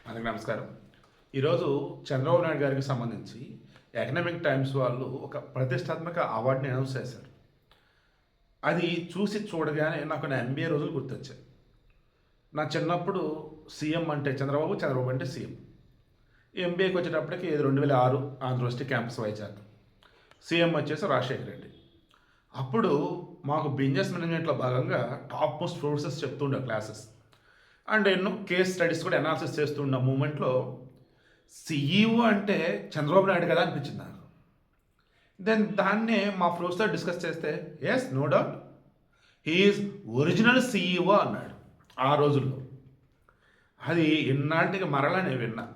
అందరికీ నమస్కారం. ఈరోజు చంద్రబాబు నాయుడు గారికి సంబంధించి ఎకనామిక్ టైమ్స్ వాళ్ళు ఒక ప్రతిష్టాత్మక అవార్డుని అనౌన్స్ చేశారు. అది చూసి చూడగానే నాకు నా ఎంబీఏ రోజులు గుర్తొచ్చాయి. నా చిన్నప్పుడు సీఎం అంటే చంద్రబాబు, చంద్రబాబు అంటే సీఎం. ఎంబీఏకి వచ్చేటప్పటికి 2006 Andhra university campus Vizag. CM వచ్చేసి రాజశేఖర రెడ్డి. అప్పుడు మాకు బిజినెస్ మేనేజ్మెంట్లో భాగంగా టాప్ మోస్ట్ ప్రొఫెసర్స్ చెప్తుండే క్లాసెస్ అండ్ ఎన్నో కేస్ స్టడీస్ కూడా అనాలిసిస్ చేస్తున్న మూమెంట్లో సీఈఓ అంటే చంద్రబాబు నాయుడు కదా అనిపించింది నాకు. దాన్నే మా ప్రొఫెసర్ డిస్కస్ చేస్తే yes no doubt he's original CEO అన్నాడు ఆ రోజుల్లో. అది ఇన్నాటికి మరలా నేను విన్నా.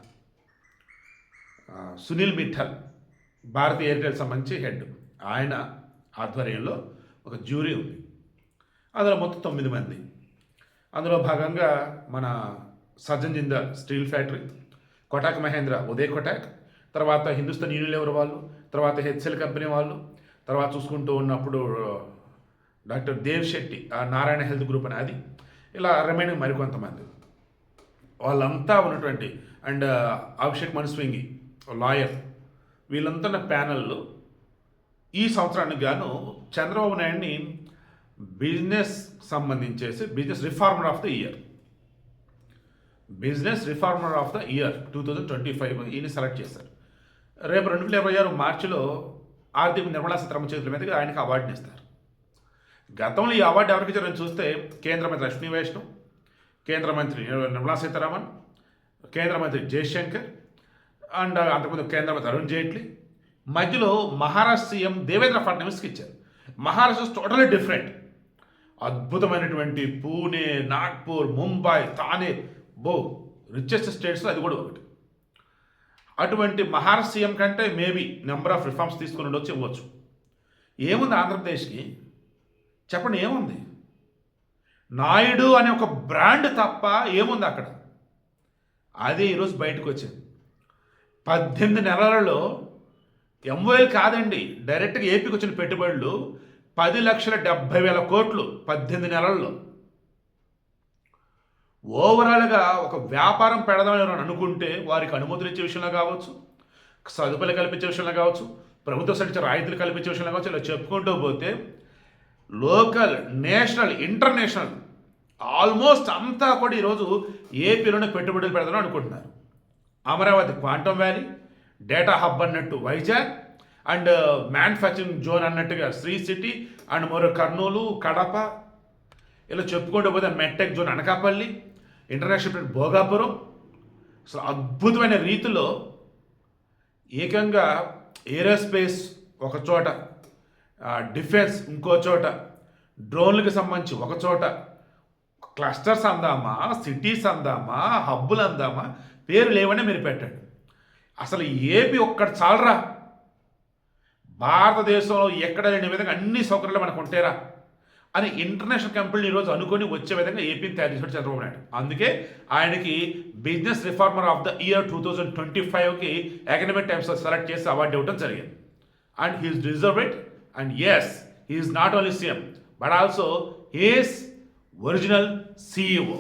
సునీల్ మిఠల్ భారతీయ ఎయిర్టెల్ సంబంధించి హెడ్, ఆయన ఆధ్వర్యంలో ఒక జ్యూరీ ఉంది. అందులో మొత్తం 9 మంది. అందులో భాగంగా మన సజ్జన్ జిందాల్ స్టీల్ ఫ్యాక్టరీ, కొటాక్ మహేంద్ర ఉదయ్ కొటాక్, తర్వాత హిందుస్థాన్ యూనిలివర్ వాళ్ళు, తర్వాత హెచ్ఎల్ కంపెనీ వాళ్ళు, తర్వాత చూసుకుంటూ ఉన్నప్పుడు doctor Dev Shetty Narayana health group అని అది, ఇలా రిమైనింగ్ మరికొంతమంది వాళ్ళంతా ఉన్నటువంటి అండ్ అభిషేక్ మను స్వింగి లాయర్, వీళ్ళంతా ఉన్న ప్యానల్లో ఈ సంవత్సరానికి గాను చంద్రబాబు నాయుడిని బిజినెస్ సంబంధించేసి business reformer of the year 2025 ఈయన సెలెక్ట్ చేశారు. రేపు 2026 మార్చిలో ఆర్థిక నిర్మలా సీతారామన్ చేతుల మీదుగా ఆయనకి అవార్డుని ఇస్తారు. గతంలో ఈ అవార్డు ఎవరికి ఇచ్చారని చూస్తే కేంద్ర మంత్రి అశ్విని వైష్ణవ్, కేంద్ర మంత్రి నిర్మలా సీతారామన్, కేంద్ర మంత్రి జయశంకర్ అండ్ అంతకుముందు కేంద్ర మంత్రి అరుణ్ జైట్లీ, మధ్యలో మహారాష్ట్ర సీఎం దేవేంద్ర ఫడ్నవీస్కి ఇచ్చారు. మహారాష్ట్ర టోటలీ డిఫరెంట్, అద్భుతమైనటువంటి పూణే, నాగ్పూర్, ముంబై, థానే, రిచెస్ట్ స్టేట్స్లో అది కూడా ఒకటి. అటువంటి మహారాష్ట్ర సీఎం కంటే మేబీ నెంబర్ ఆఫ్ రిఫార్మ్స్ తీసుకుని ఉండొచ్చు, ఇవ్వచ్చు. ఏముంది ఆంధ్రప్రదేశ్కి చెప్పండి, ఏముంది? నాయుడు అనే ఒక బ్రాండ్ తప్ప ఏముంది అక్కడ? అదే ఈరోజు బయటకు వచ్చింది. 18 నెలలలో ఎంఓఎల్ కాదండి, డైరెక్ట్గా ఏపీకి వచ్చిన పెట్టుబడులు 10,70,000 కోట్లు 18 నెలల్లో. ఓవరాల్గా ఒక వ్యాపారం పెడదామని ఎవరైనా అనుకుంటే వారికి అనుమతులు ఇచ్చే విషయంలో కావచ్చు, సదుపాయాలు కల్పించే విషయంలో కావచ్చు, ప్రభుత్వ సంబంధించిన రాయితీలు కల్పించే విషయంలో కావచ్చు, ఇలా చెప్పుకుంటూ పోతే లోకల్, నేషనల్, ఇంటర్నేషనల్ ఆల్మోస్ట్ అంతా కూడా ఈరోజు ఏపీలోనే పెట్టుబడులు పెడదామని అనుకుంటున్నారు. Amaravati quantum valley, data hub అన్నట్టు వైజాగ్, అండ్ మ్యానుఫ్యాక్చరింగ్ జోన్ అన్నట్టుగా శ్రీ సిటీ, అండ్ మరో కర్నూలు, కడప, ఇలా చెప్పుకుంటూ పోతే MedTech zone Anakapalli, international Bhogapuram. అసలు అద్భుతమైన రీతిలో ఏకంగా ఏరోస్పేస్ ఒక చోట, డిఫెన్స్ ఇంకో చోట, డ్రోన్లకు సంబంధించి ఒక చోట, క్లస్టర్స్ అందామా, సిటీస్ అందామా, హబ్బులు అందామా, పేరు లేవనే మీరు పెట్టండి. అసలు ఏపీ ఒక్కటి చాలరా? భారతదేశంలో ఎక్కడ లేని విధంగా అన్ని సౌకర్యాలు మనకు ఉంటారా అని ఇంటర్నేషనల్ కంపెనీలు ఈరోజు అనుకొని వచ్చే విధంగా ఏపీని తయారు చేశాడు చంద్రబాబు నాయుడు. అందుకే ఆయనకి business reformer of the year 2025కి ఎకనామిక్ టైమ్స్ సెలెక్ట్ చేసి అవార్డు ఇవ్వడం జరిగింది. And he is deserve it. And yes, he is not only CM but also he is original CEO.